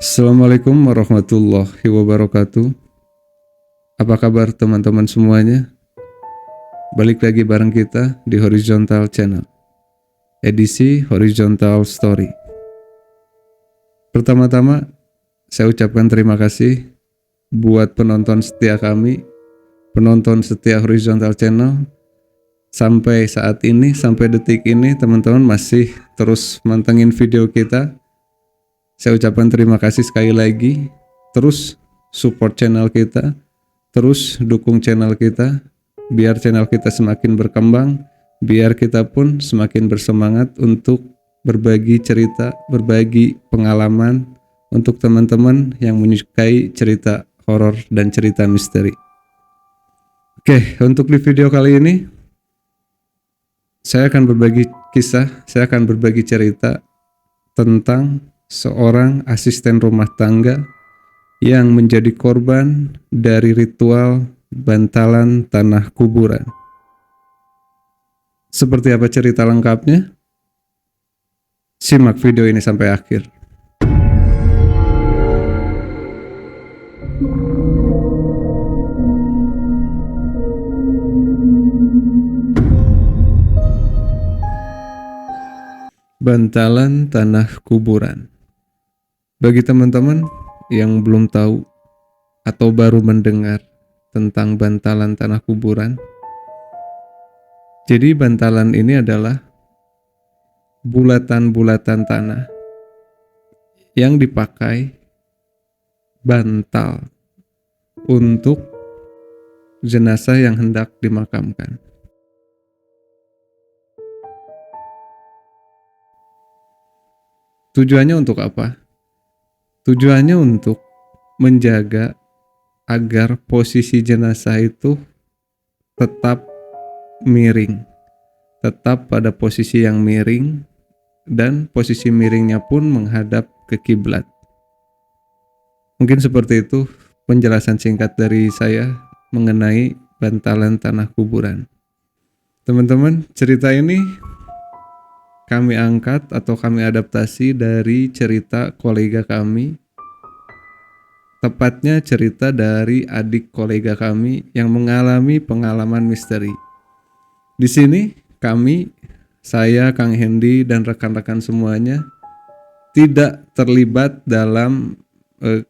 Assalamualaikum warahmatullahi wabarakatuh. Apa kabar teman-teman semuanya? Balik lagi bareng kita di Horizontal Channel, edisi Horizontal Story. Pertama-tama, saya ucapkan terima kasih buat penonton setia kami, penonton setia Horizontal Channel. Sampai saat ini, sampai detik ini, teman-teman masih terus mantengin video kita. Saya ucapkan terima kasih sekali lagi. Terus support channel kita, terus dukung channel kita, biar channel kita semakin berkembang, biar kita pun semakin bersemangat untuk berbagi cerita, berbagi pengalaman untuk teman-teman yang menyukai cerita horor dan cerita misteri. Oke, untuk di video kali ini, saya akan berbagi kisah, saya akan berbagi cerita tentang seorang asisten rumah tangga yang menjadi korban dari ritual bantalan tanah kuburan. Seperti apa cerita lengkapnya? Simak video ini sampai akhir. Bantalan tanah kuburan. Bagi teman-teman yang belum tahu atau baru mendengar tentang bantalan tanah kuburan, jadi bantalan ini adalah bulatan-bulatan tanah yang dipakai bantal untuk jenazah yang hendak dimakamkan. Tujuannya untuk apa? Tujuannya untuk menjaga agar posisi jenazah itu tetap miring, tetap pada posisi yang miring, dan posisi miringnya pun menghadap ke kiblat. Mungkin seperti itu penjelasan singkat dari saya mengenai bantalan tanah kuburan. Teman-teman, cerita ini kami angkat atau kami adaptasi dari cerita kolega kami, tepatnya cerita dari adik kolega kami yang mengalami pengalaman misteri. Di sini kami, saya, Kang Hendy, dan rekan-rekan semuanya tidak terlibat dalam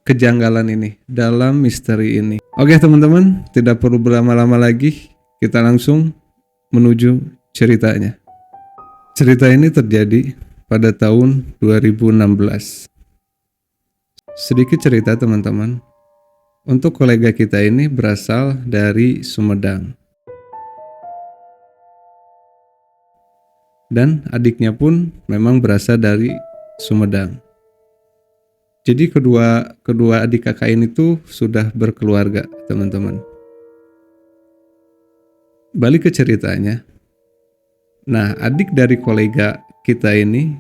kejanggalan ini, dalam misteri ini. Oke teman-teman, tidak perlu berlama-lama lagi, kita langsung menuju ceritanya. Cerita ini terjadi pada tahun 2016. Sedikit cerita teman-teman, untuk kolega kita ini berasal dari Sumedang. Dan adiknya pun memang berasal dari Sumedang. Jadi kedua adik kakak ini tuh sudah berkeluarga, teman-teman. Balik ke ceritanya. Nah, adik dari kolega kita ini,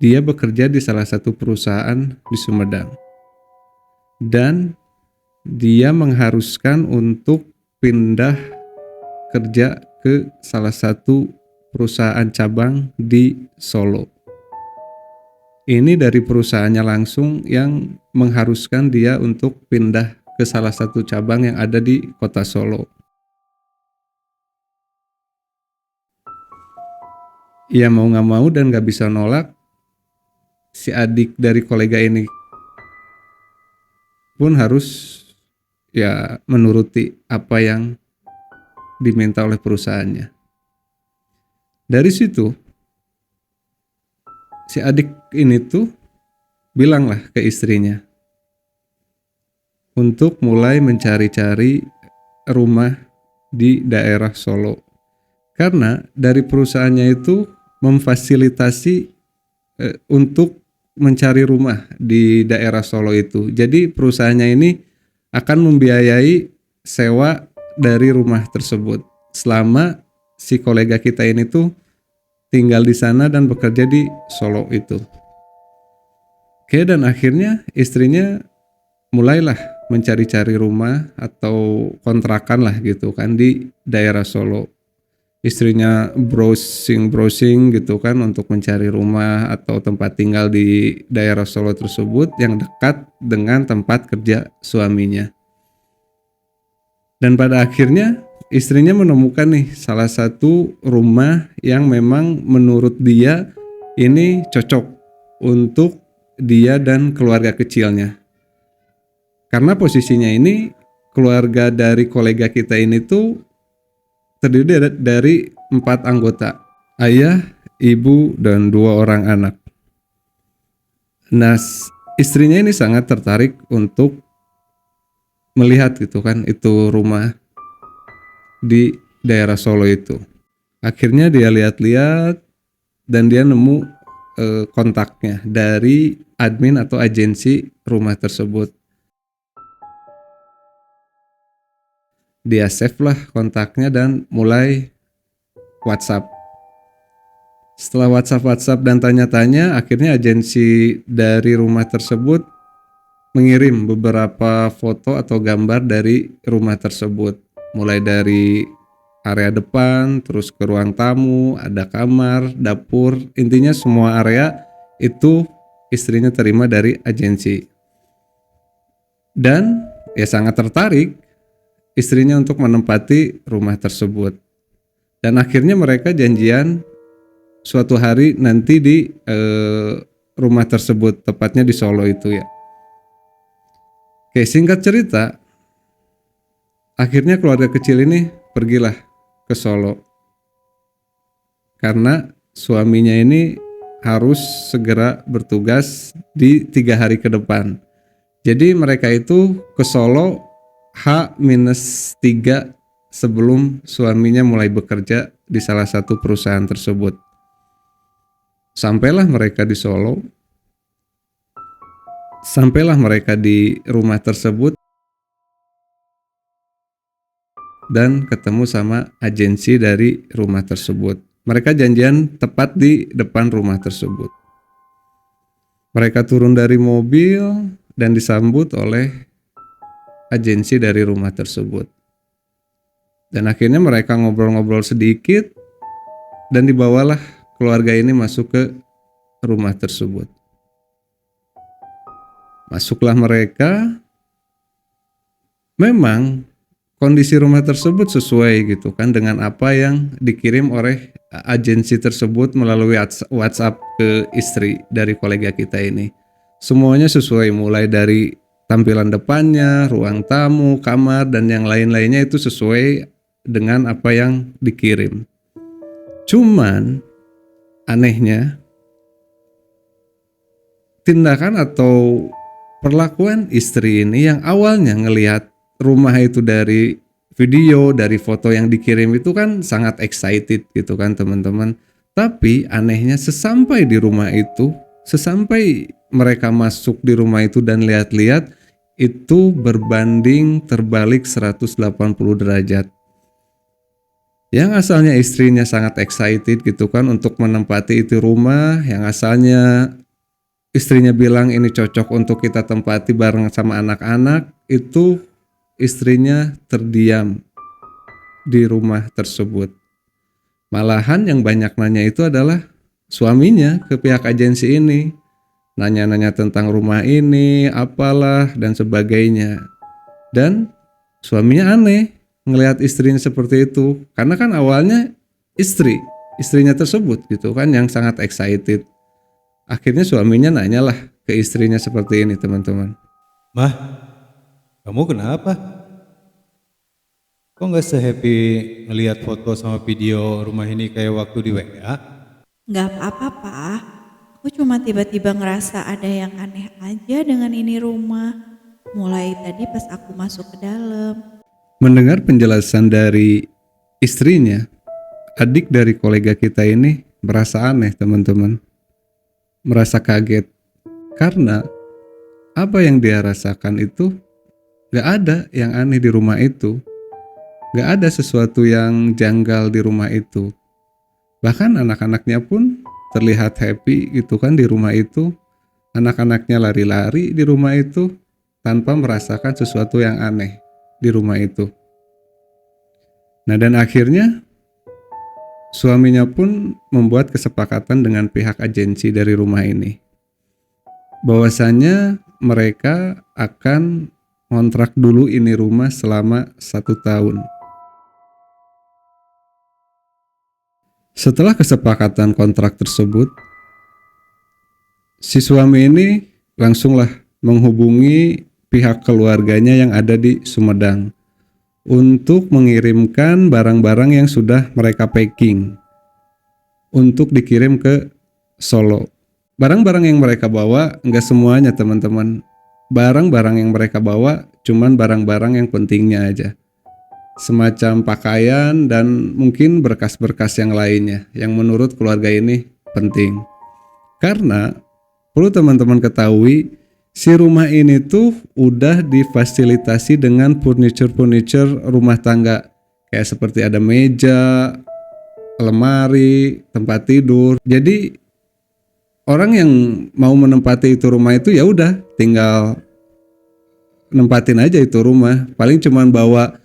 dia bekerja di salah satu perusahaan di Sumedang. Dan dia mengharuskan untuk pindah kerja ke salah satu perusahaan cabang di Solo. Ini dari perusahaannya langsung yang mengharuskan dia untuk pindah ke salah satu cabang yang ada di kota Solo. Ia mau gak mau dan gak bisa nolak, si adik dari kolega ini pun harus menuruti apa yang diminta oleh perusahaannya. Dari situ, si adik ini tuh bilanglah ke istrinya untuk mulai mencari-cari rumah di daerah Solo. Karena dari perusahaannya itu memfasilitasi untuk mencari rumah di daerah Solo itu. Jadi perusahaannya ini akan membiayai sewa dari rumah tersebut selama si kolega kita ini tuh tinggal di sana dan bekerja di Solo itu. Oke, dan akhirnya istrinya mulailah mencari-cari rumah atau kontrakan lah gitu kan di daerah Solo. istrinya browsing gitu kan untuk mencari rumah atau tempat tinggal di daerah Solo tersebut yang dekat dengan tempat kerja suaminya. Dan pada akhirnya istrinya menemukan nih salah satu rumah yang memang menurut dia ini cocok untuk dia dan keluarga kecilnya. Karena posisinya ini keluarga dari kolega kita ini tuh terdiri dari 4 anggota, ayah, ibu, dan 2 orang anak. Nah, istrinya ini sangat tertarik untuk melihat gitu kan, itu rumah di daerah Solo itu. Akhirnya dia lihat-lihat dan dia nemu kontaknya dari admin atau agensi rumah tersebut. Dia save lah kontaknya dan mulai WhatsApp. Setelah WhatsApp dan tanya-tanya, akhirnya agensi dari rumah tersebut mengirim beberapa foto atau gambar dari rumah tersebut. Mulai dari area depan, terus ke ruang tamu, ada kamar, dapur, intinya semua area itu istrinya terima dari agensi. Dan ya sangat tertarik istrinya untuk menempati rumah tersebut. Dan akhirnya mereka janjian suatu hari nanti di rumah tersebut, tepatnya di Solo itu ya. Oke, singkat cerita, akhirnya keluarga kecil ini pergilah ke Solo. Karena suaminya ini harus segera bertugas di 3 hari ke depan. Jadi mereka itu ke Solo H-3 sebelum suaminya mulai bekerja di salah satu perusahaan tersebut. Sampailah mereka di Solo, sampailah mereka di rumah tersebut dan ketemu sama agensi dari rumah tersebut. Mereka janjian tepat di depan rumah tersebut. Mereka turun dari mobil dan disambut oleh agensi dari rumah tersebut. Dan akhirnya mereka ngobrol-ngobrol sedikit dan dibawalah keluarga ini masuk ke rumah tersebut. Masuklah mereka. Memang kondisi rumah tersebut sesuai gitu kan dengan apa yang dikirim oleh agensi tersebut melalui WhatsApp ke istri dari kolega kita ini. Semuanya sesuai, mulai dari tampilan depannya, ruang tamu, kamar, dan yang lain-lainnya itu sesuai dengan apa yang dikirim. Cuman anehnya tindakan atau perlakuan istri ini yang awalnya ngelihat rumah itu dari video, dari foto yang dikirim itu kan sangat excited gitu kan teman-teman. Tapi anehnya sesampai di rumah itu, sesampai mereka masuk di rumah itu dan lihat-lihat, itu berbanding terbalik 180 derajat. Yang asalnya istrinya sangat excited gitu kan untuk menempati itu rumah, yang asalnya istrinya bilang ini cocok untuk kita tempati bareng sama anak-anak, itu istrinya terdiam di rumah tersebut. Malahan yang banyak nanya itu adalah suaminya ke pihak agensi ini. Nanya-nanya tentang rumah ini, apalah, dan sebagainya. Dan suaminya aneh ngelihat istrinya seperti itu. Karena kan awalnya istrinya tersebut gitu kan yang sangat excited. Akhirnya suaminya nanyalah ke istrinya seperti ini teman-teman. Mah, kamu kenapa? Kok nggak se-happy ngelihat foto sama video rumah ini kayak waktu di WA? Nggak apa-apa, Pak. Aku cuma tiba-tiba ngerasa ada yang aneh aja dengan ini rumah. Mulai tadi pas aku masuk ke dalam. Mendengar penjelasan dari istrinya, adik dari kolega kita ini merasa aneh teman-teman. Merasa kaget. Karena apa yang dia rasakan itu gak ada yang aneh di rumah itu. Gak ada sesuatu yang janggal di rumah itu. Bahkan anak-anaknya pun terlihat happy gitu kan di rumah itu. Anak-anaknya lari-lari di rumah itu tanpa merasakan sesuatu yang aneh di rumah itu. Nah dan akhirnya suaminya pun membuat kesepakatan dengan pihak agensi dari rumah ini, bahwasanya mereka akan kontrak dulu ini rumah selama 1 tahun. Setelah kesepakatan kontrak tersebut, si suami ini langsunglah menghubungi pihak keluarganya yang ada di Sumedang untuk mengirimkan barang-barang yang sudah mereka packing untuk dikirim ke Solo. Barang-barang yang mereka bawa enggak semuanya teman-teman. Barang-barang yang mereka bawa cuman barang-barang yang pentingnya aja. Semacam pakaian dan mungkin berkas-berkas yang lainnya yang menurut keluarga ini penting. Karena perlu teman-teman ketahui, si rumah ini tuh udah difasilitasi dengan furniture rumah tangga. Kayak seperti ada meja, lemari, tempat tidur. Jadi orang yang mau menempati itu rumah itu ya udah tinggal nempatin aja itu rumah. Paling cuman bawa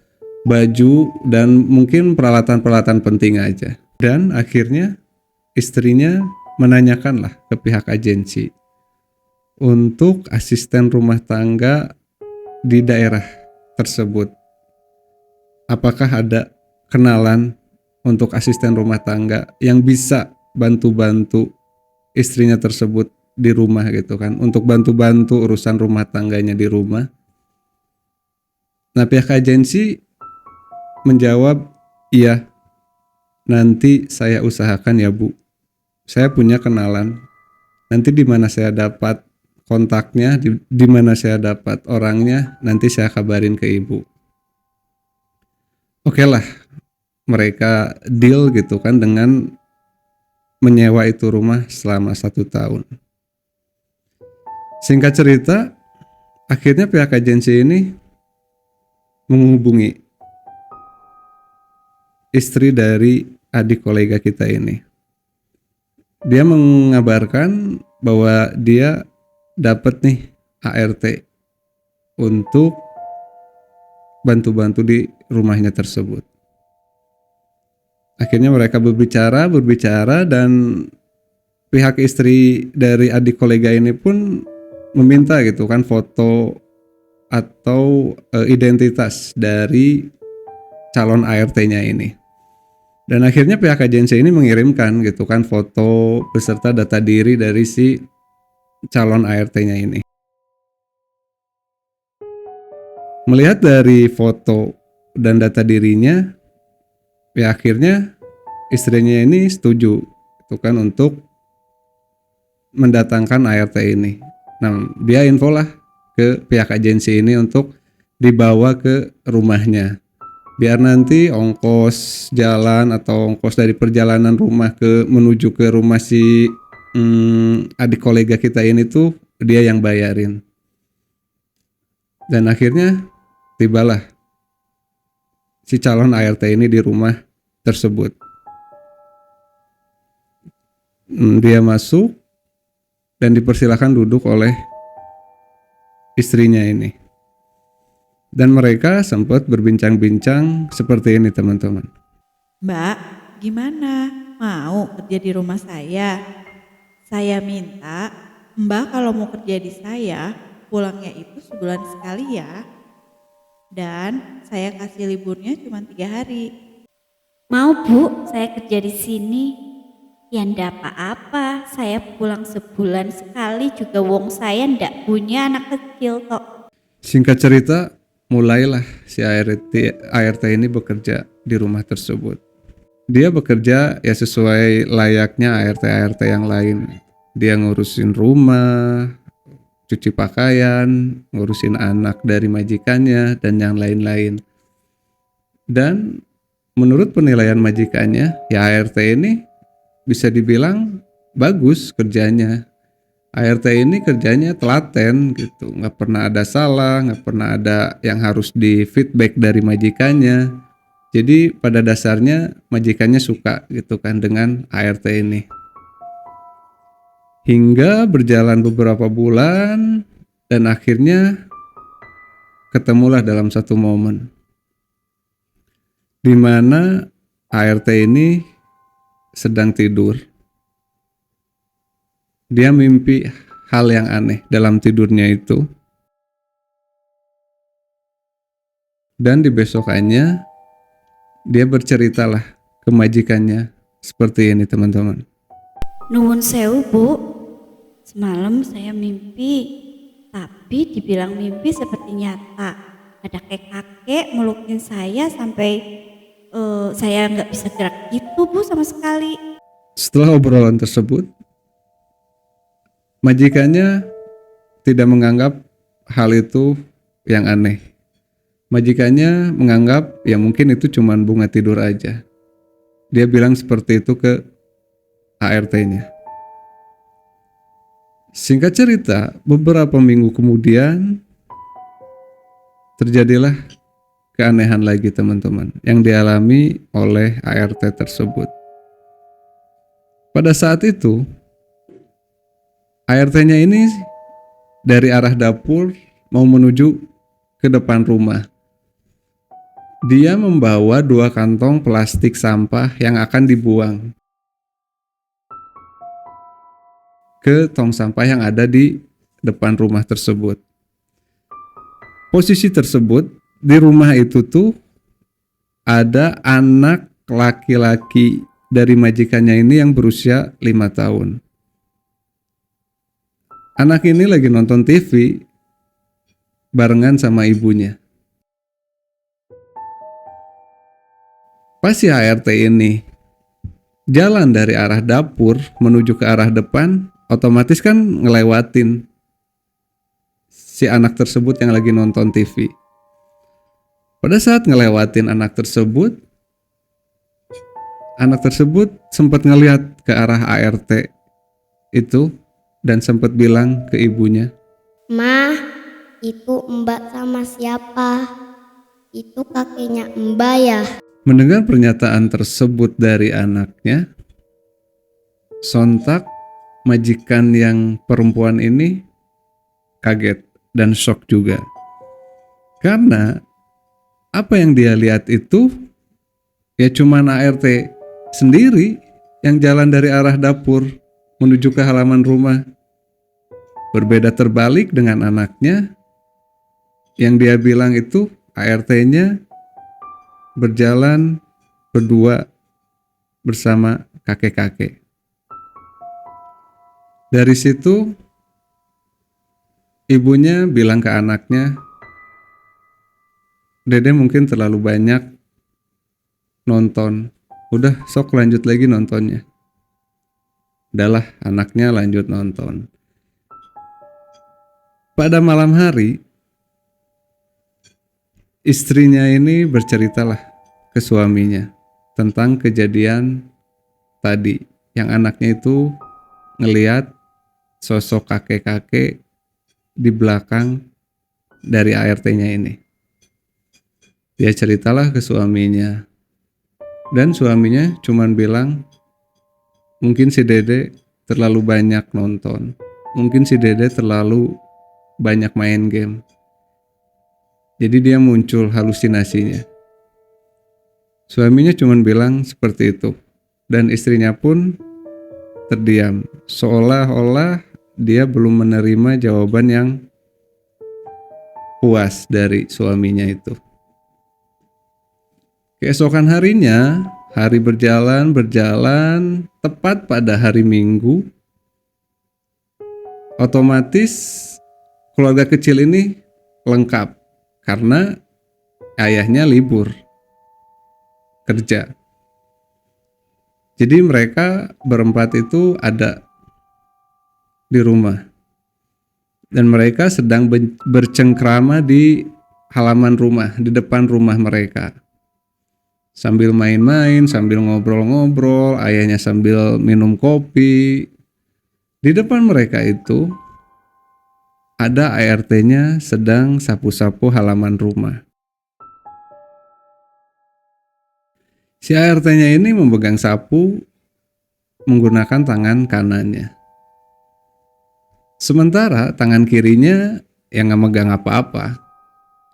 baju dan mungkin peralatan-peralatan penting aja. Dan akhirnya istrinya menanyakanlah ke pihak agensi untuk asisten rumah tangga di daerah tersebut. Apakah ada kenalan untuk asisten rumah tangga yang bisa bantu-bantu istrinya tersebut di rumah gitu kan, untuk bantu-bantu urusan rumah tangganya di rumah. Nah, pihak agensi menjawab, iya, nanti saya usahakan ya Bu. Saya punya kenalan. Nanti di mana saya dapat kontaknya, di mana saya dapat orangnya, nanti saya kabarin ke Ibu. Oke lah, mereka deal gitu kan dengan menyewa itu rumah selama 1 tahun. Singkat cerita, akhirnya pihak agensi ini menghubungi istri dari adik kolega kita ini. Dia mengabarkan bahwa dia dapat nih ART untuk bantu-bantu di rumahnya tersebut. Akhirnya mereka berbicara dan pihak istri dari adik kolega ini pun meminta gitu kan foto atau identitas dari calon ART-nya ini. Dan akhirnya pihak agensi ini mengirimkan gitu kan foto beserta data diri dari si calon ART-nya ini. Melihat dari foto dan data dirinya, ya akhirnya istrinya ini setuju itu kan untuk mendatangkan ART ini. Nah, dia infolah ke pihak agensi ini untuk dibawa ke rumahnya. Biar nanti ongkos jalan atau ongkos dari perjalanan rumah menuju ke rumah si adik kolega kita ini tuh dia yang bayarin. Dan akhirnya tibalah si calon ART ini di rumah tersebut. Dia masuk dan dipersilakan duduk oleh istrinya ini. Dan mereka sempat berbincang-bincang seperti ini teman-teman. Mbak, gimana? Mau kerja di rumah saya? Saya minta Mbak kalau mau kerja di saya, pulangnya itu sebulan sekali ya. Dan saya kasih liburnya cuma 3 hari. Mau Bu, saya kerja di sini. Ya ndak apa-apa, saya pulang sebulan sekali juga wong saya ndak punya anak kecil kok. Singkat cerita, mulailah si ART ini bekerja di rumah tersebut. Dia bekerja ya sesuai layaknya ART yang lain. Dia ngurusin rumah, cuci pakaian, ngurusin anak dari majikannya, dan yang lain-lain. Dan menurut penilaian majikannya, ya ART ini bisa dibilang bagus kerjanya. ART ini kerjanya telaten gitu, nggak pernah ada salah, nggak pernah ada yang harus di feedback dari majikannya. Jadi pada dasarnya majikannya suka gitu kan dengan ART ini. Hingga berjalan beberapa bulan dan akhirnya ketemulah dalam satu momen di mana ART ini sedang tidur. Dia mimpi hal yang aneh dalam tidurnya itu. Dan di besokannya dia berceritalah ke majikannya seperti ini teman-teman. Nuwun sewu Bu, semalam saya mimpi, tapi dibilang mimpi seperti nyata. Ada kakek melukin saya sampai saya nggak bisa gerak gitu Bu sama sekali. Setelah obrolan tersebut, majikannya tidak menganggap hal itu yang aneh. Majikannya menganggap ya mungkin itu cuma bunga tidur aja. Dia bilang seperti itu ke ART-nya. Singkat cerita, beberapa minggu kemudian terjadilah keanehan lagi teman-teman yang dialami oleh ART tersebut. Pada saat itu, ART-nya ini dari arah dapur mau menuju ke depan rumah. Dia membawa 2 kantong plastik sampah yang akan dibuang ke tong sampah yang ada di depan rumah tersebut. Posisi tersebut di rumah itu tuh ada anak laki-laki dari majikannya ini yang berusia 5 tahun. Anak ini lagi nonton TV barengan sama ibunya. Pas si ART ini jalan dari arah dapur menuju ke arah depan, otomatis kan ngelewatin si anak tersebut yang lagi nonton TV. Pada saat ngelewatin anak tersebut sempat ngelihat ke arah ART itu dan sempat bilang ke ibunya, "Mah, itu Mbak sama siapa? Itu kakeknya Mbak ya?" Mendengar pernyataan tersebut dari anaknya, sontak majikan yang perempuan ini kaget dan shock juga. Karena apa yang dia lihat itu ya cuma ART sendiri yang jalan dari arah dapur menuju ke halaman rumah. Berbeda terbalik dengan anaknya yang dia bilang itu ART-nya berjalan berdua bersama kakek-kakek. Dari situ ibunya bilang ke anaknya, "Dede mungkin terlalu banyak nonton. Udah sok lanjut lagi nontonnya." Udahlah, anaknya lanjut nonton. Pada malam hari, istrinya ini berceritalah ke suaminya tentang kejadian tadi yang anaknya itu ngelihat sosok kakek-kakek di belakang dari ART-nya ini. Dia ceritalah ke suaminya dan suaminya cuman bilang, mungkin si Dede terlalu banyak nonton, mungkin si Dede terlalu banyak main game. Jadi dia muncul halusinasinya. Suaminya cuma bilang seperti itu. Dan istrinya pun terdiam. Seolah-olah dia belum menerima jawaban yang puas dari suaminya itu. Keesokan harinya, hari berjalan, tepat pada hari Minggu, otomatis keluarga kecil ini lengkap. Karena ayahnya libur kerja. Jadi mereka berempat itu ada di rumah. Dan mereka sedang bercengkrama di halaman rumah, di depan rumah mereka. Sambil main-main, sambil ngobrol-ngobrol, ayahnya sambil minum kopi. Di depan mereka itu ada ART-nya sedang sapu-sapu halaman rumah. Si ART-nya ini memegang sapu menggunakan tangan kanannya. Sementara tangan kirinya yang nggak megang apa-apa.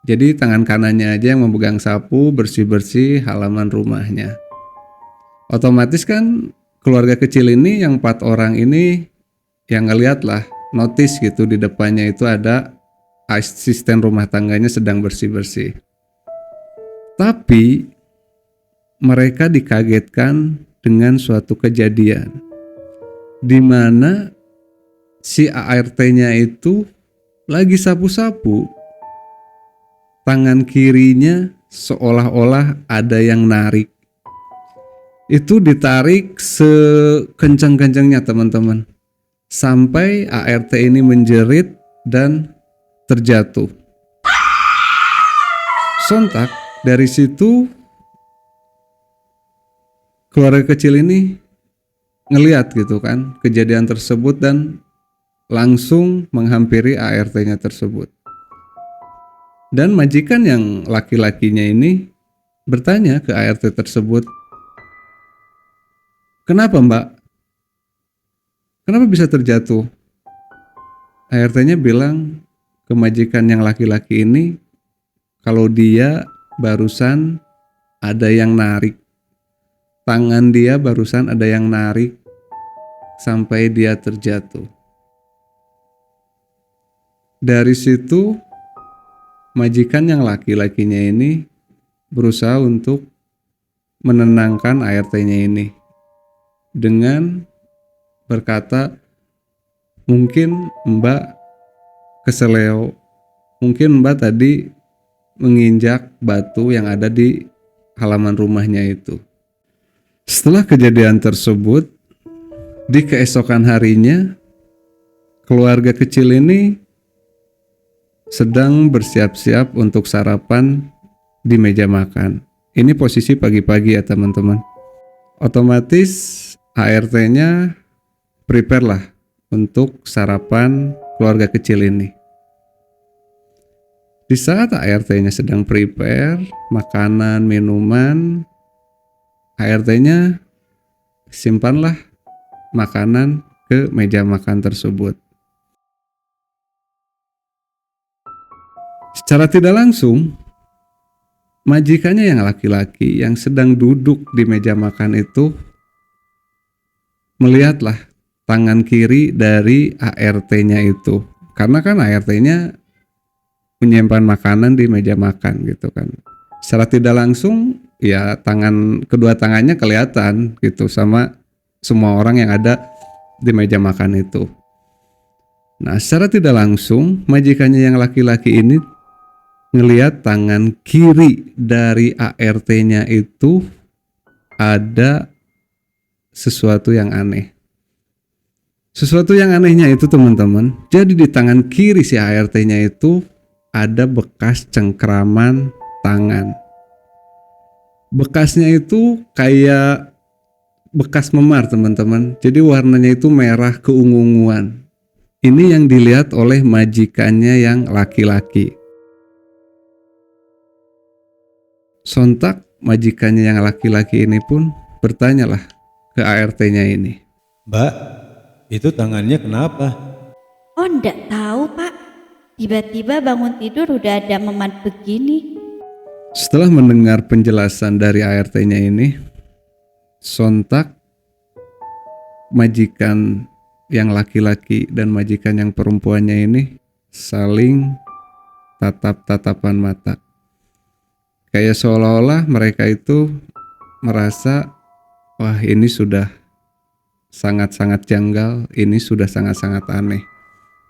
Jadi tangan kanannya aja yang memegang sapu bersih-bersih halaman rumahnya. Otomatis kan keluarga kecil ini, yang 4 orang ini, yang ngeliat lah, notice gitu di depannya itu ada asisten rumah tangganya sedang bersih-bersih. Tapi mereka dikagetkan dengan suatu kejadian di mana si ART-nya itu lagi sapu-sapu, tangan kirinya seolah-olah ada yang narik. Itu ditarik sekencang-kencangnya teman-teman, sampai ART ini menjerit dan terjatuh. Sontak dari situ keluarga kecil ini ngeliat gitu kan kejadian tersebut dan langsung menghampiri ART-nya tersebut. Dan majikan yang laki-lakinya ini bertanya ke ART tersebut, "Kenapa Mbak? Kenapa bisa terjatuh?" ART-nya bilang ke majikan yang laki-laki ini kalau dia barusan ada yang narik. Tangan dia barusan ada yang narik sampai dia terjatuh. Dari situ majikan yang laki-lakinya ini berusaha untuk menenangkan ART-nya ini dengan berkata, "Mungkin Mbak keseleo, mungkin Mbak tadi menginjak batu yang ada di halaman rumahnya itu." Setelah kejadian tersebut, di keesokan harinya keluarga kecil ini sedang bersiap-siap untuk sarapan di meja makan. Ini posisi pagi-pagi ya teman-teman. Otomatis ART-nya prepare lah untuk sarapan keluarga kecil ini. Di saat ART-nya sedang prepare makanan, minuman, ART-nya simpanlah makanan ke meja makan tersebut. Secara tidak langsung, majikannya yang laki-laki yang sedang duduk di meja makan itu melihatlah tangan kiri dari ART-nya itu. Karena kan ART-nya menyimpan makanan di meja makan gitu kan. Secara tidak langsung ya kedua tangannya kelihatan gitu sama semua orang yang ada di meja makan itu. Nah, secara tidak langsung majikannya yang laki-laki ini ngelihat tangan kiri dari ART-nya itu ada sesuatu yang aneh. Sesuatu yang anehnya itu teman-teman, jadi di tangan kiri si ART-nya itu ada bekas cengkraman tangan. Bekasnya itu kayak bekas memar teman-teman. Jadi warnanya itu merah keungu-unguan. Ini yang dilihat oleh majikannya yang laki-laki. Sontak majikannya yang laki-laki ini pun bertanyalah ke ART-nya ini. "Mbak, itu tangannya kenapa?" Oh, enggak tahu Pak. Tiba-tiba bangun tidur udah ada memar begini. Setelah mendengar penjelasan dari ART-nya ini, sontak majikan yang laki-laki dan majikan yang perempuannya ini saling tatap-tatapan mata. Kayak seolah-olah mereka itu merasa, wah ini sudah sangat-sangat janggal, ini sudah sangat-sangat aneh.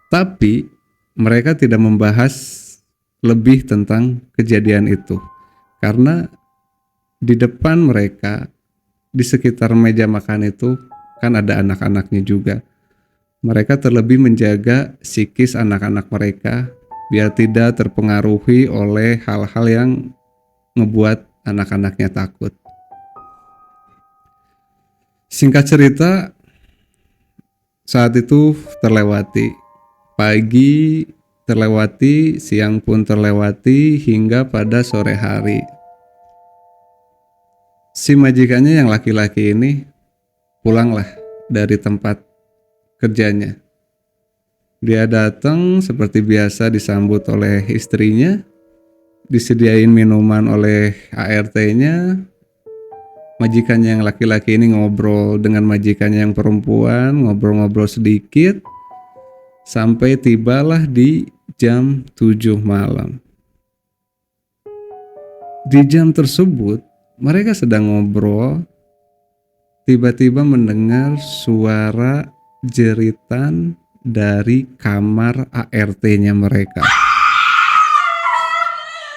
Tapi mereka tidak membahas lebih tentang kejadian itu. Karena di depan mereka, di sekitar meja makan itu kan ada anak-anaknya juga. Mereka terlebih menjaga psikis anak-anak mereka biar tidak terpengaruhi oleh hal-hal yang ngebuat anak-anaknya takut. Singkat cerita, saat itu terlewati. Pagi terlewati, siang pun terlewati, hingga pada sore hari. Si majikannya yang laki-laki ini pulanglah dari tempat kerjanya. Dia datang seperti biasa disambut oleh istrinya, disediain minuman oleh ART-nya, majikannya yang laki-laki ini ngobrol dengan majikannya yang perempuan, ngobrol-ngobrol sedikit, sampai tibalah di jam 7 malam. Di jam tersebut, mereka sedang ngobrol, tiba-tiba mendengar suara jeritan dari kamar ART-nya mereka.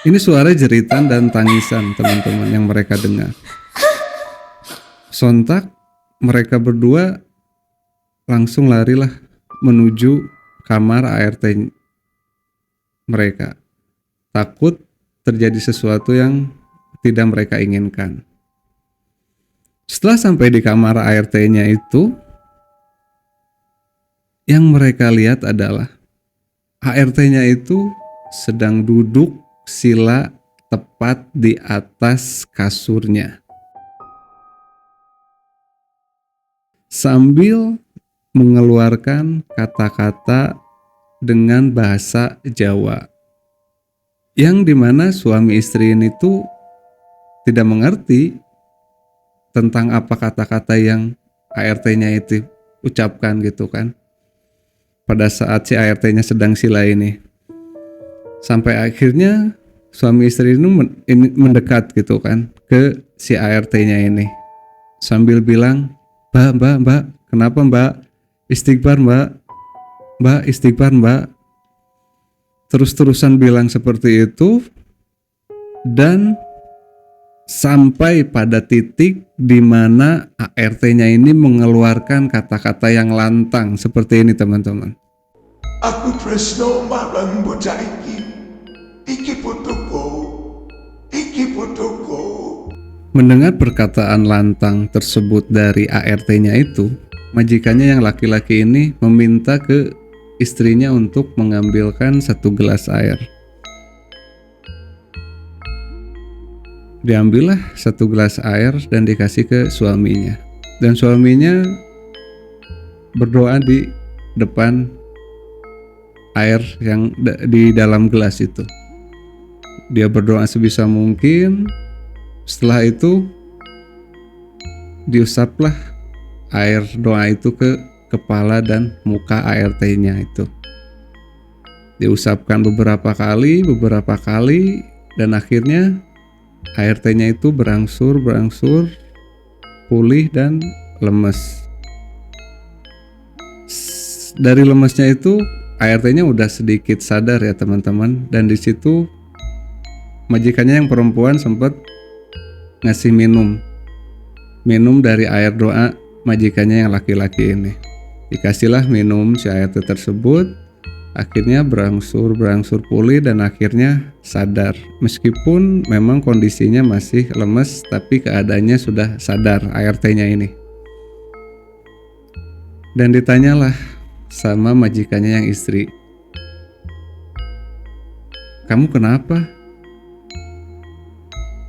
Ini suara jeritan dan tangisan teman-teman yang mereka dengar. Sontak mereka berdua langsung larilah menuju kamar ART mereka. Takut terjadi sesuatu yang tidak mereka inginkan. Setelah sampai di kamar ART-nya itu, yang mereka lihat adalah ART-nya itu sedang duduk sila tepat di atas kasurnya, sambil mengeluarkan kata-kata dengan bahasa Jawa, yang dimana suami istri ini tuh tidak mengerti tentang apa kata-kata yang ART-nya itu ucapkan gitu kan, pada saat si ART-nya sedang sila ini. Sampai akhirnya suami istri ini mendekat gitu kan ke si ART-nya ini, sambil bilang, Mbak, kenapa Mbak? Istighfar Mbak, istighfar Mbak. Terus-terusan bilang seperti itu, dan sampai pada titik di mana ART-nya ini mengeluarkan kata-kata yang lantang seperti ini teman-teman. Aku tresno marang bocah iki putuku. Mendengar perkataan lantang tersebut dari ART-nya itu, majikannya yang laki-laki ini meminta ke istrinya untuk mengambilkan 1 gelas air. Diambillah 1 gelas air dan dikasih ke suaminya. Dan suaminya berdoa di depan air yang di dalam gelas itu. Dia berdoa sebisa mungkin. Setelah itu diusaplah air doa itu ke kepala dan muka ART-nya itu. Diusapkan beberapa kali dan akhirnya ART-nya itu berangsur pulih dan lemes. Dari lemesnya itu ART-nya udah sedikit sadar ya teman-teman, dan di situ majikannya yang perempuan sempat ngasih minum dari air doa majikannya yang laki-laki ini. Dikasihlah minum si ART tersebut, akhirnya berangsur pulih dan akhirnya sadar. Meskipun memang kondisinya masih lemes, tapi keadaannya sudah sadar ART-nya ini. Dan ditanyalah sama majikannya yang istri, kamu kenapa?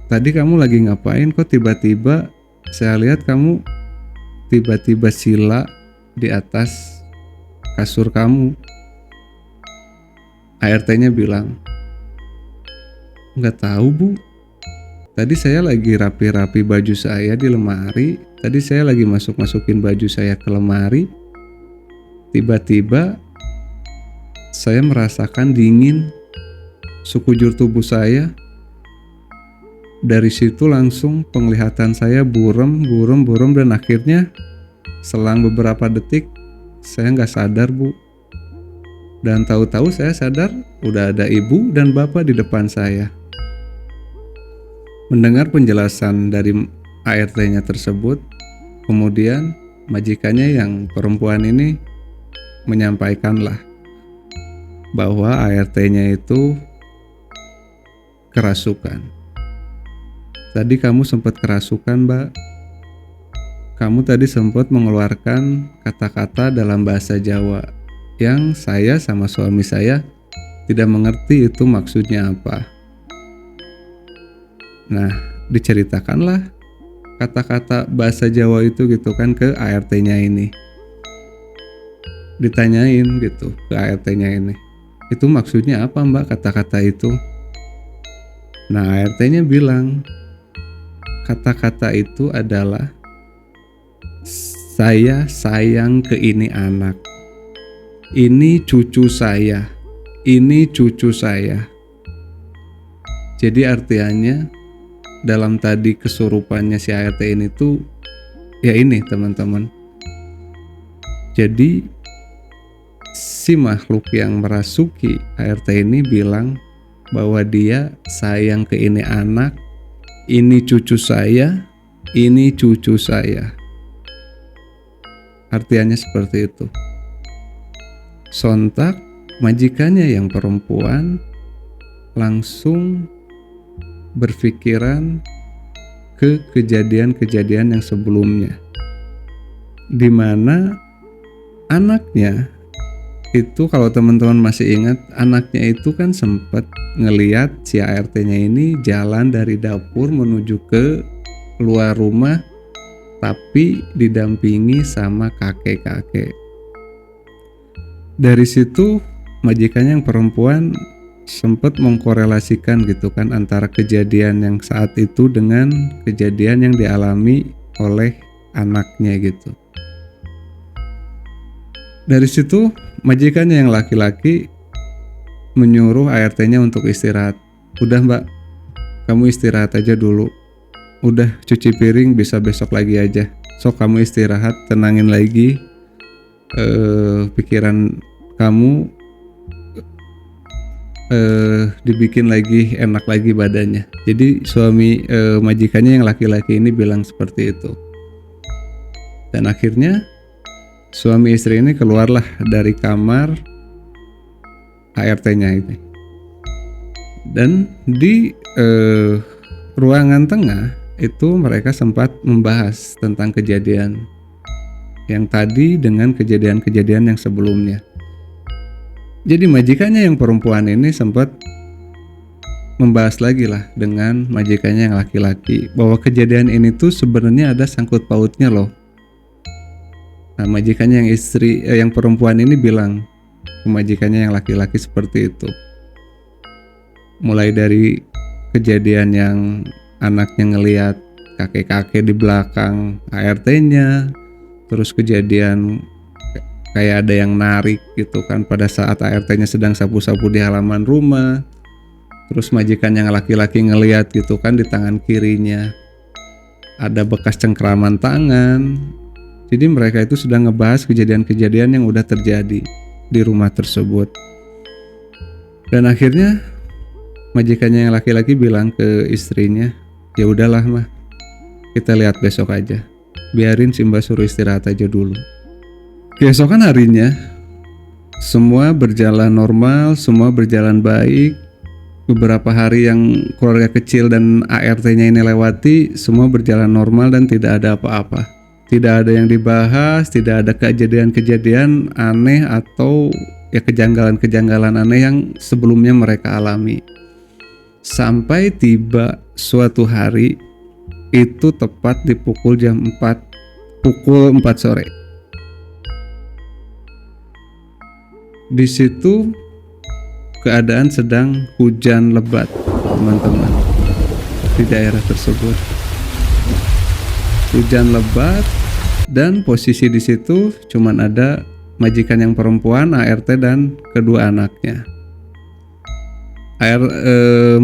Tadi kamu lagi ngapain kok tiba-tiba saya lihat kamu tiba-tiba sila di atas kasur kamu. ART-nya bilang, nggak tahu Bu, tadi saya lagi rapi-rapi baju saya di lemari, tadi saya lagi masukin baju saya ke lemari, tiba-tiba saya merasakan dingin sekujur tubuh saya. Dari situ langsung penglihatan saya buram dan akhirnya selang beberapa detik saya nggak sadar Bu. Dan tahu-tahu saya sadar udah ada ibu dan bapak di depan saya. Mendengar penjelasan dari ART-nya tersebut, kemudian majikannya yang perempuan ini menyampaikanlah bahwa ART-nya itu kerasukan. Tadi kamu sempat kerasukan, Mbak. Kamu tadi sempat mengeluarkan kata-kata dalam bahasa Jawa yang saya sama suami saya tidak mengerti itu maksudnya apa. Nah, diceritakanlah kata-kata bahasa Jawa itu gitu kan ke ART-nya ini. Ditanyain gitu ke ART-nya ini, itu maksudnya apa Mbak kata-kata itu? Nah, ART-nya bilang, kata-kata itu adalah saya sayang ke ini anak, ini cucu saya, ini cucu saya. Jadi artinya dalam tadi kesurupannya si ART ini tuh ya ini teman-teman. Jadi si makhluk yang merasuki ART ini bilang bahwa dia sayang ke ini anak, ini cucu saya, ini cucu saya. Artinya seperti itu. Sontak majikannya yang perempuan langsung berpikiran ke kejadian-kejadian yang sebelumnya, di mana anaknya itu, kalau teman-teman masih ingat, anaknya itu kan sempat ngeliat si ART-nya ini jalan dari dapur menuju ke luar rumah, tapi didampingi sama kakek-kakek. Dari situ majikannya yang perempuan sempat mengkorelasikan gitu kan antara kejadian yang saat itu dengan kejadian yang dialami oleh anaknya gitu. Dari situ majikannya yang laki-laki menyuruh ART-nya untuk istirahat. Udah mbak, kamu istirahat aja dulu. Udah cuci piring bisa besok lagi aja. Sok kamu istirahat, tenangin lagi pikiran kamu, dibikin lagi enak lagi badannya. Jadi suami majikannya yang laki-laki ini bilang seperti itu. Dan akhirnya suami istri ini keluarlah dari kamar ART-nya ini. Dan di ruangan tengah itu mereka sempat membahas tentang kejadian yang tadi dengan kejadian-kejadian yang sebelumnya. Jadi majikannya yang perempuan ini sempat membahas lagi lah dengan majikannya yang laki-laki bahwa kejadian ini tuh sebenarnya ada sangkut pautnya loh. Nah, majikannya yang perempuan ini bilang ke majikannya yang laki-laki seperti itu. Mulai dari kejadian yang anaknya ngelihat kakek-kakek di belakang ART-nya, terus kejadian kayak ada yang narik gitu kan pada saat ART-nya sedang sapu-sapu di halaman rumah. Terus majikan yang laki-laki ngelihat gitu kan di tangan kirinya ada bekas cengkraman tangan. Jadi mereka itu sedang ngebahas kejadian-kejadian yang udah terjadi di rumah tersebut. Dan akhirnya majikannya yang laki-laki bilang ke istrinya, ya udahlah mah, kita lihat besok aja. Biarin si Mbak suruh istirahat aja dulu. Keesokan harinya semua berjalan normal, semua berjalan baik. Beberapa hari yang keluarga kecil dan ART-nya ini lewati, semua berjalan normal dan tidak ada apa-apa. Tidak ada yang dibahas, tidak ada kejadian-kejadian aneh atau ya kejanggalan-kejanggalan aneh yang sebelumnya mereka alami. Sampai tiba suatu hari, itu tepat di pukul 4 sore. Di situ keadaan sedang hujan lebat, teman-teman, di daerah tersebut. Hujan lebat dan posisi di situ cuman ada majikan yang perempuan, ART dan kedua anaknya.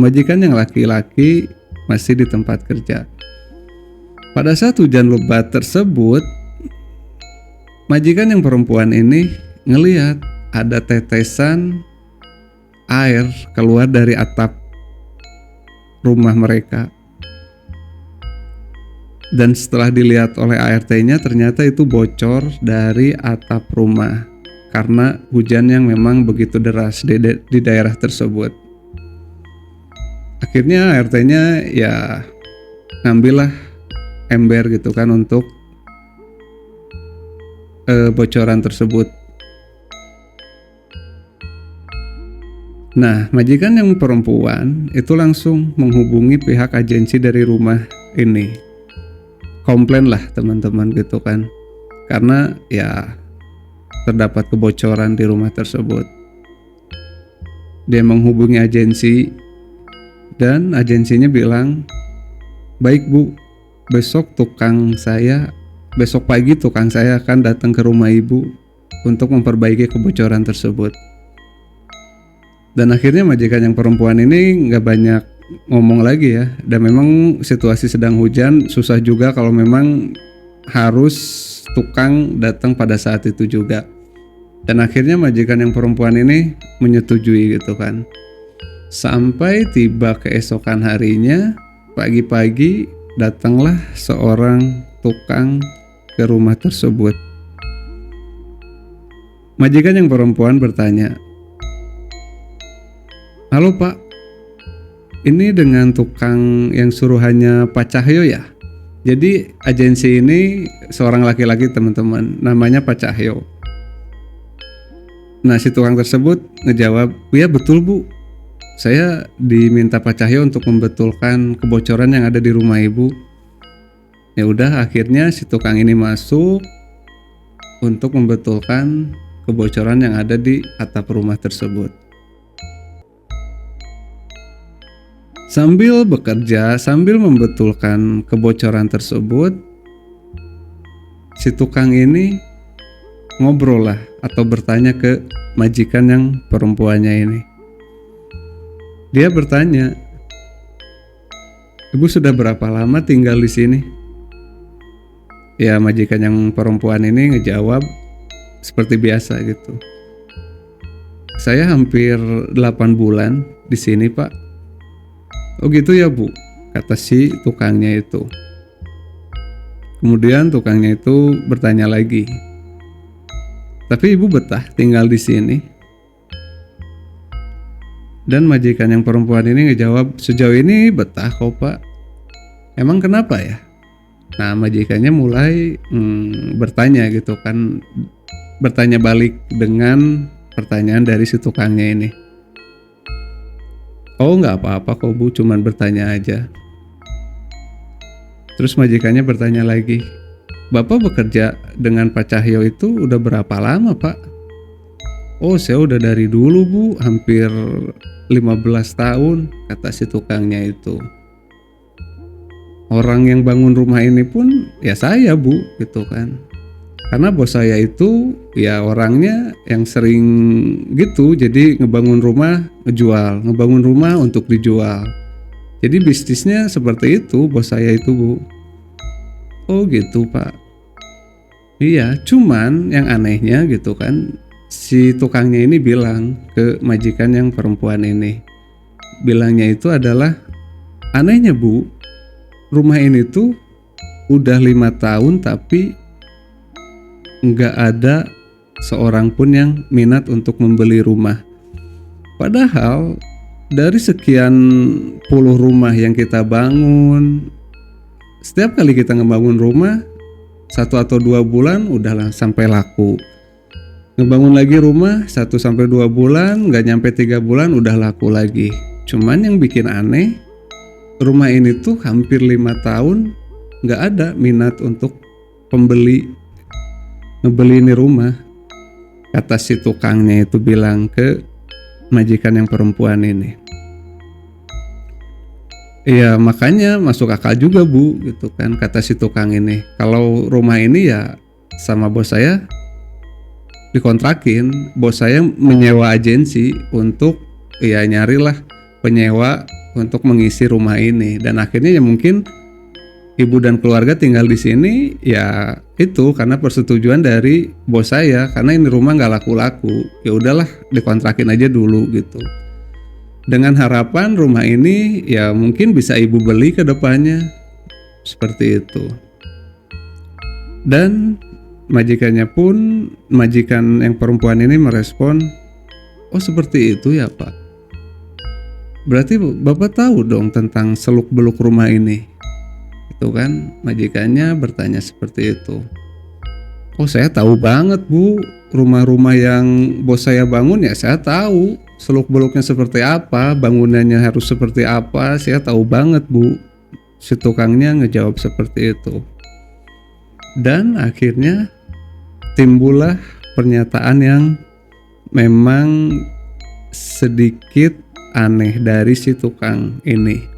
Majikan yang laki-laki masih di tempat kerja. Pada saat hujan lebat tersebut, majikan yang perempuan ini ngelihat ada tetesan air keluar dari atap rumah mereka. Dan setelah dilihat oleh ART-nya, ternyata itu bocor dari atap rumah karena hujan yang memang begitu deras di daerah tersebut. Akhirnya ART-nya ya ngambillah ember gitu kan untuk bocoran tersebut. Nah, majikan yang perempuan itu langsung menghubungi pihak agensi dari rumah ini. Komplain lah teman-teman gitu kan, karena ya terdapat kebocoran di rumah tersebut. Dia menghubungi agensi dan agensinya bilang, baik bu, besok pagi tukang saya akan datang ke rumah ibu untuk memperbaiki kebocoran tersebut. Dan akhirnya majikan yang perempuan ini nggak banyak ngomong lagi ya. Dan memang situasi sedang hujan, susah juga kalau memang harus tukang datang pada saat itu juga. Dan akhirnya majikan yang perempuan ini menyetujui gitu kan. Sampai tiba keesokan harinya, pagi-pagi datanglah seorang tukang ke rumah tersebut. Majikan yang perempuan bertanya, "Halo Pak, ini dengan tukang yang suruhannya Pak Cahyo ya?" Jadi agensi ini seorang laki-laki teman-teman, namanya Pak Cahyo. Nah si tukang tersebut ngejawab, "Ya betul Bu, saya diminta Pak Cahyo untuk membetulkan kebocoran yang ada di rumah ibu." Ya udah, akhirnya si tukang ini masuk untuk membetulkan kebocoran yang ada di atap rumah tersebut. Sambil bekerja, sambil membetulkan kebocoran tersebut, si tukang ini ngobrol lah atau bertanya ke majikan yang perempuannya ini. Dia bertanya, "Ibu sudah berapa lama tinggal di sini?" Ya majikan yang perempuan ini ngejawab seperti biasa gitu. "Saya hampir 8 bulan di sini Pak." "Oh gitu ya Bu," kata si tukangnya itu. Kemudian tukangnya itu bertanya lagi, "Tapi ibu betah tinggal di sini?" Dan majikan yang perempuan ini ngejawab, "Sejauh ini betah kok Pak." "Emang kenapa ya?" Nah majikannya mulai bertanya gitu kan, bertanya balik dengan pertanyaan dari si tukangnya ini. "Oh nggak apa-apa kok Bu, cuman bertanya aja." Terus majikannya bertanya lagi, "Bapak bekerja dengan Pak Cahyo itu udah berapa lama Pak?" "Oh saya udah dari dulu Bu, hampir 15 tahun, kata si tukangnya itu. "Orang yang bangun rumah ini pun ya saya Bu," gitu kan. Karena bos saya itu ya orangnya yang sering gitu, jadi ngebangun rumah ngejual, ngebangun rumah untuk dijual. Jadi bisnisnya seperti itu bos saya itu Bu. "Oh gitu Pak." "Iya, cuman yang anehnya gitu kan, si tukangnya ini bilang ke majikan yang perempuan ini. Bilangnya itu adalah, anehnya Bu, rumah ini tuh udah 5 tahun tapi nggak ada seorang pun yang minat untuk membeli rumah. Padahal dari sekian puluh rumah yang kita bangun, setiap kali kita ngebangun rumah 1 atau 2 bulan udah sampai laku. Ngebangun lagi rumah 1 sampai 2 bulan, nggak nyampe 3 bulan udah laku lagi. Cuman yang bikin aneh, rumah ini tuh hampir 5 tahun nggak ada minat untuk pembeli ngebeli ini rumah," kata si tukangnya itu bilang ke majikan yang perempuan ini. "Iya makanya masuk akal juga Bu," gitu kan, kata si tukang ini. "Kalau rumah ini ya sama bos saya dikontrakin, bos saya menyewa agensi untuk ya nyarilah penyewa untuk mengisi rumah ini, dan akhirnya ya mungkin ibu dan keluarga tinggal di sini ya itu karena persetujuan dari bos saya, karena ini rumah nggak laku-laku, ya udahlah dikontrakin aja dulu gitu, dengan harapan rumah ini ya mungkin bisa ibu beli ke depannya," seperti itu. Dan majikan yang perempuan ini merespon, "Oh seperti itu ya Pak, berarti Bapak tahu dong tentang seluk-beluk rumah ini?" Itu kan majikannya bertanya seperti itu. "Oh saya tahu banget Bu, rumah-rumah yang bos saya bangun ya saya tahu seluk-beluknya seperti apa, bangunannya harus seperti apa, saya tahu banget Bu." Si tukangnya ngejawab seperti itu. Dan akhirnya timbullah pernyataan yang memang sedikit aneh dari si tukang ini.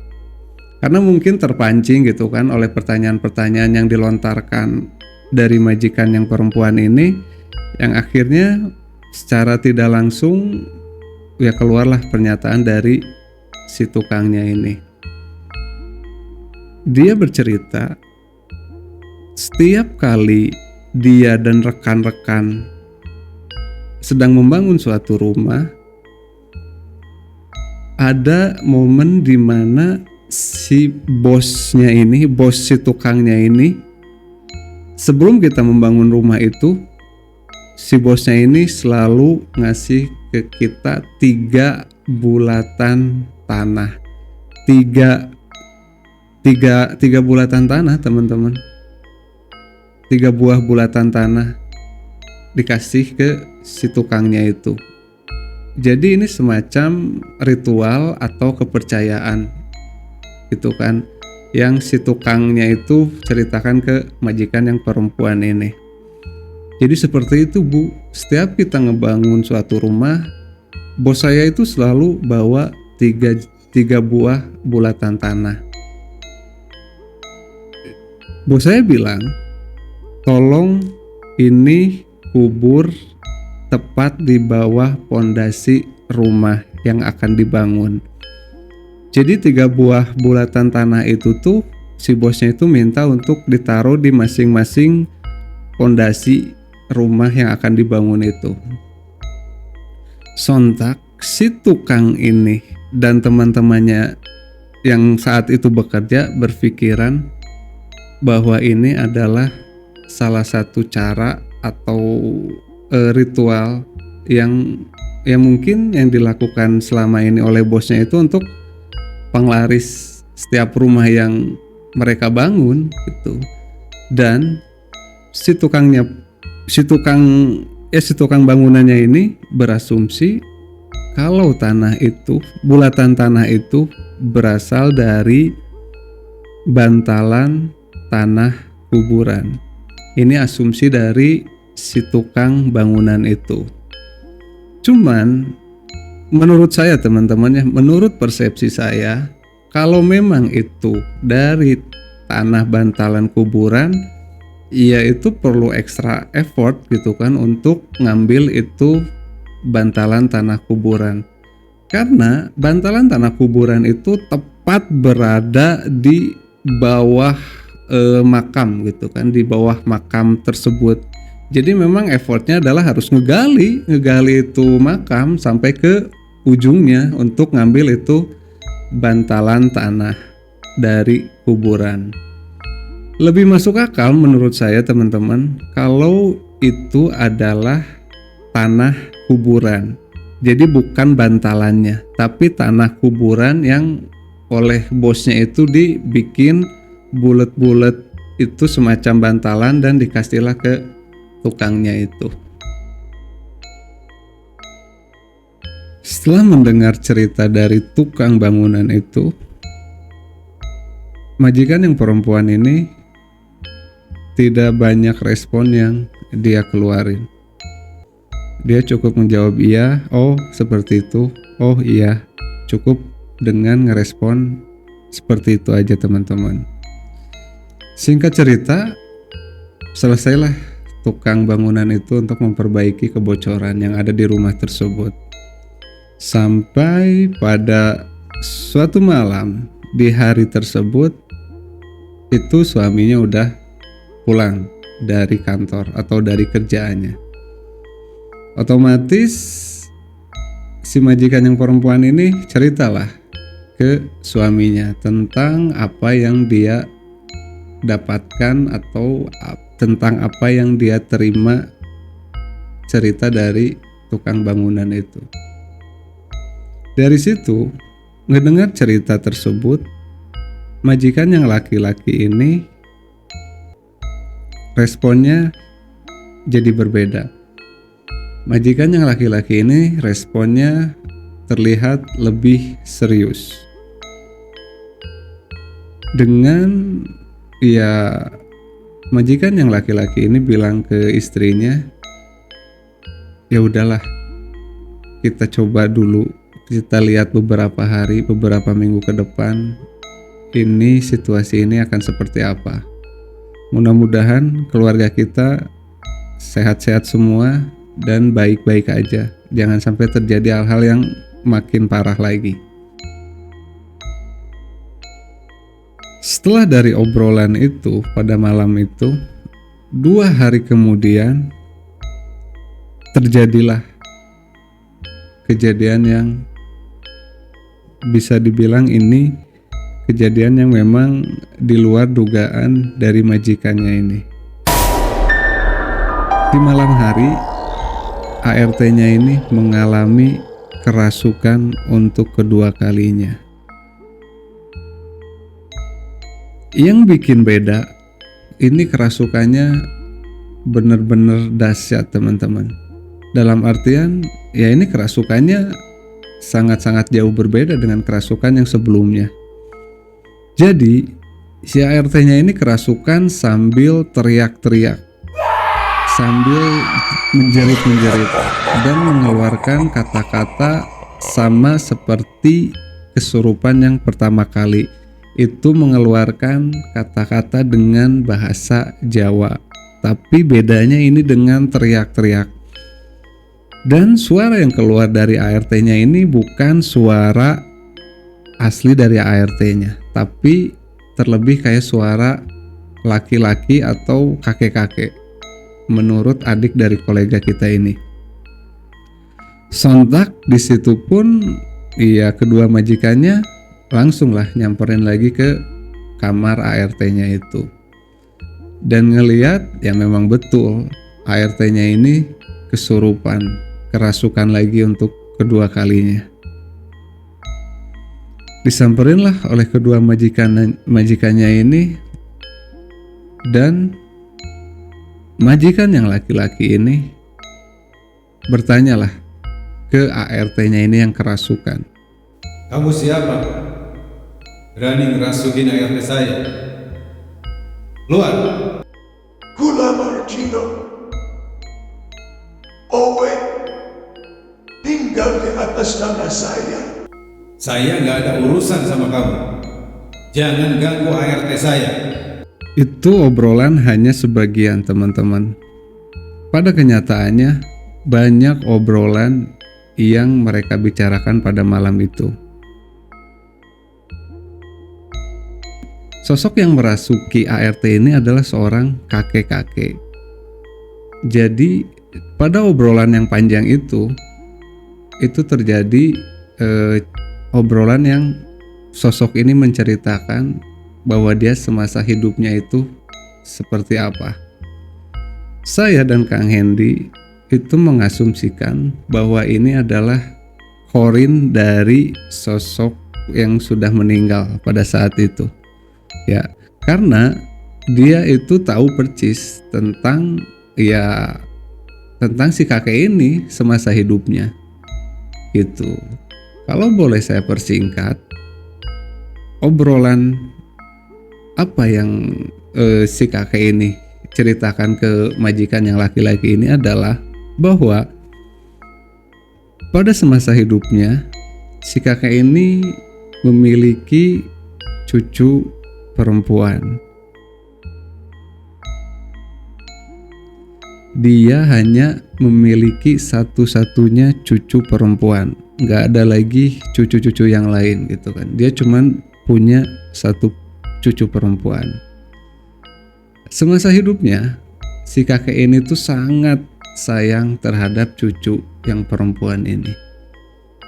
Karena mungkin terpancing gitu kan oleh pertanyaan-pertanyaan yang dilontarkan dari majikan yang perempuan ini, yang akhirnya secara tidak langsung ya keluarlah pernyataan dari si tukangnya ini. Dia bercerita setiap kali dia dan rekan-rekan sedang membangun suatu rumah, ada momen di mana si bosnya ini, bos si tukangnya ini, sebelum kita membangun rumah itu, si bosnya ini selalu ngasih ke kita 3 bulatan tanah. 3 bulatan tanah, teman-teman. 3 buah bulatan tanah dikasih ke si tukangnya itu. Jadi ini semacam ritual atau kepercayaan gitu kan, yang si tukangnya itu ceritakan ke majikan yang perempuan ini. Jadi seperti itu Bu, setiap kita ngebangun suatu rumah, bos saya itu selalu bawa 3 buah bulatan tanah. Bos saya bilang, tolong ini kubur tepat di bawah pondasi rumah yang akan dibangun. Jadi 3 buah bulatan tanah itu tuh si bosnya itu minta untuk ditaruh di masing-masing pondasi rumah yang akan dibangun itu. Sontak si tukang ini dan teman-temannya yang saat itu bekerja berpikiran bahwa ini adalah salah satu cara atau ritual yang mungkin yang dilakukan selama ini oleh bosnya itu untuk penglaris setiap rumah yang mereka bangun gitu. Dan si tukang bangunannya ini berasumsi kalau tanah itu, bulatan tanah itu berasal dari bantalan tanah kuburan. Ini asumsi dari si tukang bangunan itu. Cuman menurut saya teman-teman ya, menurut persepsi saya, kalau memang itu dari tanah bantalan kuburan, ya itu perlu ekstra effort gitu kan untuk ngambil itu bantalan tanah kuburan. Karena bantalan tanah kuburan itu tepat berada di bawah makam gitu kan, di bawah makam tersebut. Jadi memang effortnya adalah harus ngegali itu makam sampai ke ujungnya untuk ngambil itu bantalan tanah dari kuburan. Lebih masuk akal menurut saya teman-teman kalau itu adalah tanah kuburan. Jadi bukan bantalannya, tapi tanah kuburan yang oleh bosnya itu dibikin bulet-bulet itu semacam bantalan dan dikasihlah ke tukangnya itu. Setelah mendengar cerita dari tukang bangunan itu, majikan yang perempuan ini tidak banyak respon yang dia keluarin. Dia cukup menjawab iya, oh seperti itu, oh iya. Cukup dengan ngerespon seperti itu aja teman-teman. Singkat cerita, selesailah tukang bangunan itu untuk memperbaiki kebocoran yang ada di rumah tersebut. Sampai pada suatu malam di hari tersebut, itu suaminya udah pulang dari kantor atau dari kerjaannya. Otomatis si majikan yang perempuan ini ceritalah ke suaminya tentang apa yang dia dapatkan atau tentang apa yang dia terima cerita dari tukang bangunan itu. Dari situ, ngedengar cerita tersebut, majikan yang laki-laki ini responnya jadi berbeda. Majikan yang laki-laki ini responnya terlihat lebih serius. Dengan majikan yang laki-laki ini bilang ke istrinya, ya udahlah, kita coba dulu, kita lihat beberapa hari, beberapa minggu ke depan, ini situasi ini akan seperti apa. Mudah-mudahan keluarga kita sehat-sehat semua dan baik-baik aja. Jangan sampai terjadi hal-hal yang makin parah lagi. Setelah dari obrolan itu pada malam itu, 2 hari kemudian terjadilah kejadian yang bisa dibilang ini kejadian yang memang di luar dugaan dari majikannya ini. Di malam hari, ART-nya ini mengalami kerasukan untuk kedua kalinya. Yang bikin beda, ini kerasukannya benar-benar dahsyat teman-teman. Dalam artian, ya ini kerasukannya sangat-sangat jauh berbeda dengan kerasukan yang sebelumnya. Jadi, si ART-nya ini kerasukan sambil teriak-teriak, sambil menjerit-menjerit, dan mengeluarkan kata-kata sama seperti kesurupan yang pertama kali. Itu mengeluarkan kata-kata dengan bahasa Jawa, tapi bedanya ini dengan teriak-teriak. Dan suara yang keluar dari ART-nya ini bukan suara asli dari ART-nya, tapi terlebih kayak suara laki-laki atau kakek-kakek, menurut adik dari kolega kita ini. Sontak di situ pun, ya kedua majikannya langsunglah nyamperin lagi ke kamar ART-nya itu. Dan ngeliat ya memang betul ART-nya ini kesurupan, kerasukan lagi untuk kedua kalinya. Disamperinlah oleh kedua majikannya ini, dan majikan yang laki-laki ini bertanyalah ke ART-nya ini yang kerasukan. Kamu siapa? Berani ngerasukin ART saya? Keluar! Gula Martino. Owe tinggal di atas nama saya. Saya nggak ada urusan sama kamu. Jangan ganggu ART saya. Itu obrolan hanya sebagian teman-teman. Pada kenyataannya banyak obrolan yang mereka bicarakan pada malam itu. Sosok yang merasuki ART ini adalah seorang kakek-kakek. Jadi pada obrolan yang panjang itu terjadi obrolan yang sosok ini menceritakan bahwa dia semasa hidupnya itu seperti apa. Saya dan Kang Hendy itu mengasumsikan bahwa ini adalah korin dari sosok yang sudah meninggal pada saat itu. Ya, karena dia itu tahu percis tentang si kakek ini semasa hidupnya. Gitu. Kalau boleh saya persingkat, obrolan apa yang si kakek ini ceritakan ke majikan yang laki-laki ini adalah bahwa pada semasa hidupnya si kakek ini memiliki cucu perempuan. Dia hanya memiliki satu-satunya cucu perempuan, nggak ada lagi cucu-cucu yang lain gitu kan. Dia cuman punya satu cucu perempuan. Semasa hidupnya si kakek ini tuh sangat sayang terhadap cucu yang perempuan ini.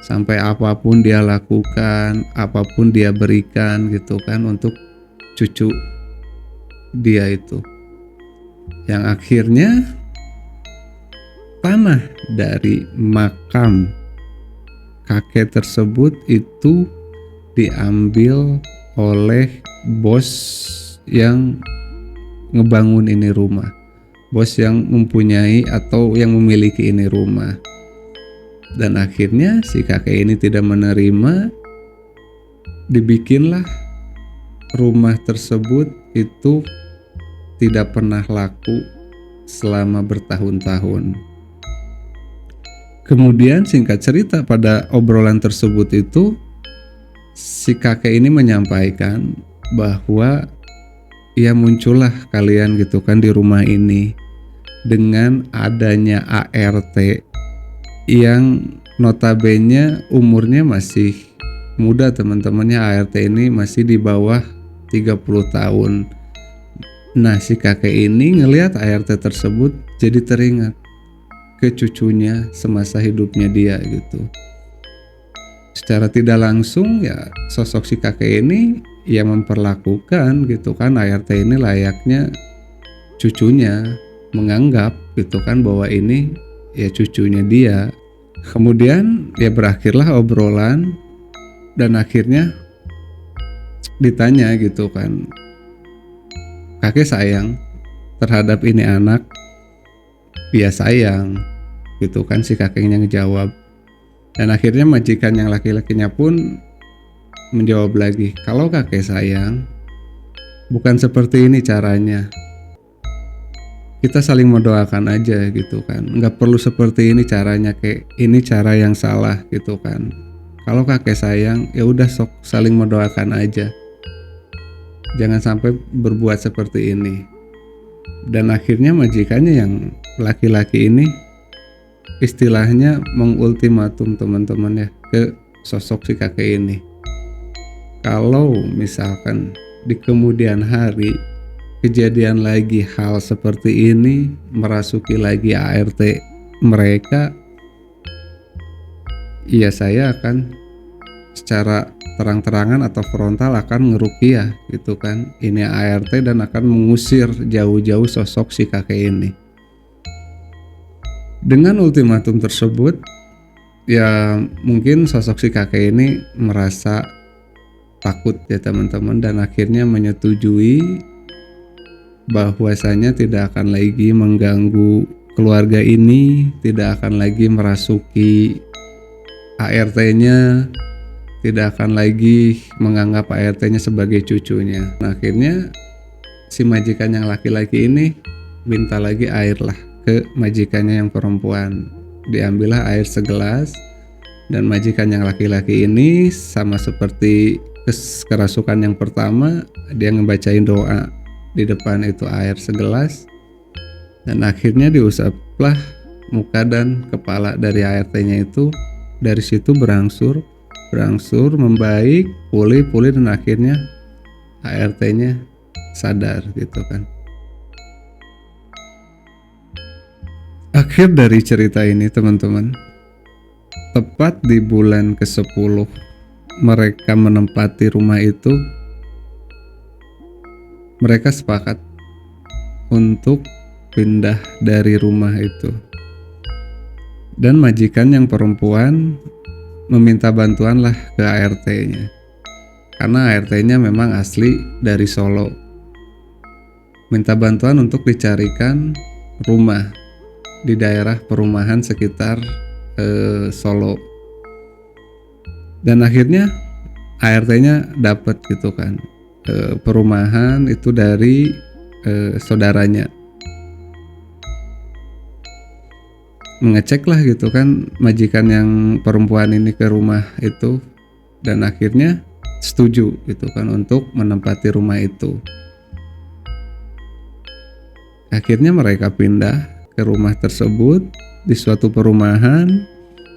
Sampai apapun dia lakukan, apapun dia berikan gitu kan untuk cucu dia itu. Yang akhirnya tanah dari makam kakek tersebut itu diambil oleh bos yang ngebangun ini rumah, bos yang mempunyai atau yang memiliki ini rumah. Dan akhirnya si kakek ini tidak menerima, dibikinlah rumah tersebut itu tidak pernah laku selama bertahun-tahun. Kemudian singkat cerita pada obrolan tersebut itu si kakek ini menyampaikan bahwa ya muncullah kalian gitu kan di rumah ini dengan adanya ART yang notabene umurnya masih muda teman-temannya. ART ini masih di bawah 30 tahun. Nah, si kakek ini ngelihat ART tersebut jadi teringat ke cucunya semasa hidupnya dia gitu. Secara tidak langsung ya sosok si kakek ini yang memperlakukan gitu kan ART ini layaknya cucunya, menganggap gitu kan bahwa ini ya cucunya dia. Kemudian ya berakhirlah obrolan dan akhirnya ditanya gitu kan, kakek sayang terhadap ini anak? Ya sayang gitu kan, si kakeknya ngejawab. Dan akhirnya majikan yang laki-lakinya pun menjawab lagi, kalau kakek sayang bukan seperti ini caranya, kita saling mendoakan aja gitu kan, nggak perlu seperti ini caranya, kayak ini cara yang salah gitu kan. Kalau kakek sayang ya udah sok saling mendoakan aja, jangan sampai berbuat seperti ini. Dan akhirnya majikannya yang laki-laki ini istilahnya mengultimatum teman-teman ya ke sosok si kakek ini, kalau misalkan di kemudian hari kejadian lagi hal seperti ini, merasuki lagi ART mereka, ya saya akan secara terang-terangan atau frontal akan ngeruqyah gitu kan ini ART dan akan mengusir jauh-jauh sosok si kakek ini. Dengan ultimatum tersebut ya mungkin sosok si kakek ini merasa takut ya teman-teman, dan akhirnya menyetujui bahwasanya tidak akan lagi mengganggu keluarga ini, tidak akan lagi merasuki ART-nya, tidak akan lagi menganggap ART-nya sebagai cucunya. Nah, akhirnya si majikan yang laki-laki ini minta lagi air lah ke majikannya yang perempuan. Diambillah air segelas, dan majikan yang laki-laki ini sama seperti kerasukan yang pertama, dia ngebacain doa di depan itu air segelas, dan akhirnya diusaplah muka dan kepala dari ART-nya itu. Dari situ berangsur membaik, pulih dan akhirnya ART-nya sadar gitu kan. Akhir dari cerita ini teman-teman, tepat di bulan ke-10 mereka menempati rumah itu, mereka sepakat untuk pindah dari rumah itu. Dan majikan yang perempuan meminta bantuan lah ke ART-nya, karena ART-nya memang asli dari Solo. Minta bantuan untuk dicarikan rumah di daerah perumahan sekitar Solo. Dan akhirnya ART-nya dapat gitu kan, perumahan itu dari saudaranya. Mengecek lah gitu kan majikan yang perempuan ini ke rumah itu, dan akhirnya setuju gitu kan untuk menempati rumah itu. Akhirnya mereka pindah ke rumah tersebut di suatu perumahan,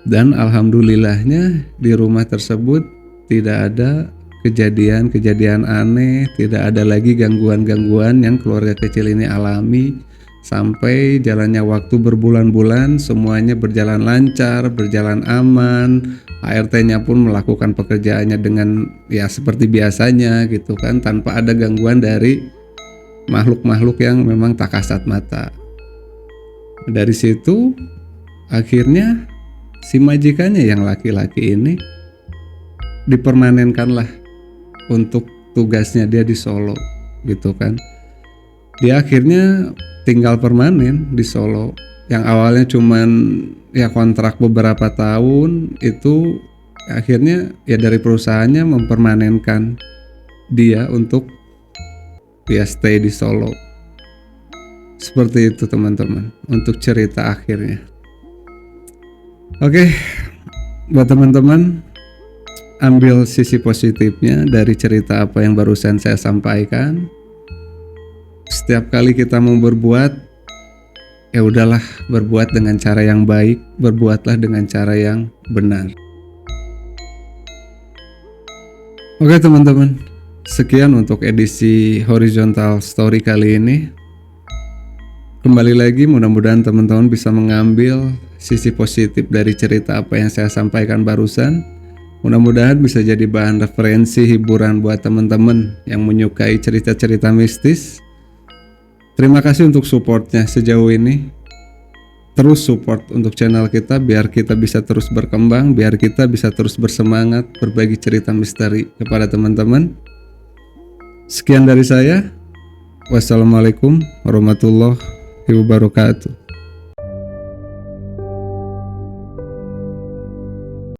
dan alhamdulillahnya di rumah tersebut tidak ada kejadian-kejadian aneh, tidak ada lagi gangguan-gangguan yang keluarga kecil ini alami. Sampai jalannya waktu berbulan-bulan, semuanya berjalan lancar, berjalan aman. ART-nya pun melakukan pekerjaannya dengan ya seperti biasanya gitu kan, tanpa ada gangguan dari makhluk-makhluk yang memang tak kasat mata. Dari situ akhirnya si majikannya yang laki-laki ini dipermanenkanlah untuk tugasnya dia di Solo gitu kan. Dia akhirnya tinggal permanen di Solo. Yang awalnya cuman ya kontrak beberapa tahun, itu akhirnya ya dari perusahaannya mempermanenkan dia untuk dia stay di Solo. Seperti itu teman-teman untuk cerita akhirnya. Oke, buat teman-teman, ambil sisi positifnya dari cerita apa yang barusan saya sampaikan. Setiap kali kita mau berbuat, ya udahlah, berbuat dengan cara yang baik, berbuatlah dengan cara yang benar. Oke teman-teman, sekian untuk edisi Horizontal Story kali ini. Kembali lagi, mudah-mudahan teman-teman bisa mengambil sisi positif dari cerita apa yang saya sampaikan barusan. Mudah-mudahan bisa jadi bahan referensi hiburan buat teman-teman yang menyukai cerita-cerita mistis. Terima kasih untuk supportnya sejauh ini. Terus support untuk channel kita biar kita bisa terus berkembang, biar kita bisa terus bersemangat berbagi cerita misteri kepada teman-teman. Sekian dari saya. Wassalamualaikum warahmatullahi wabarakatuh.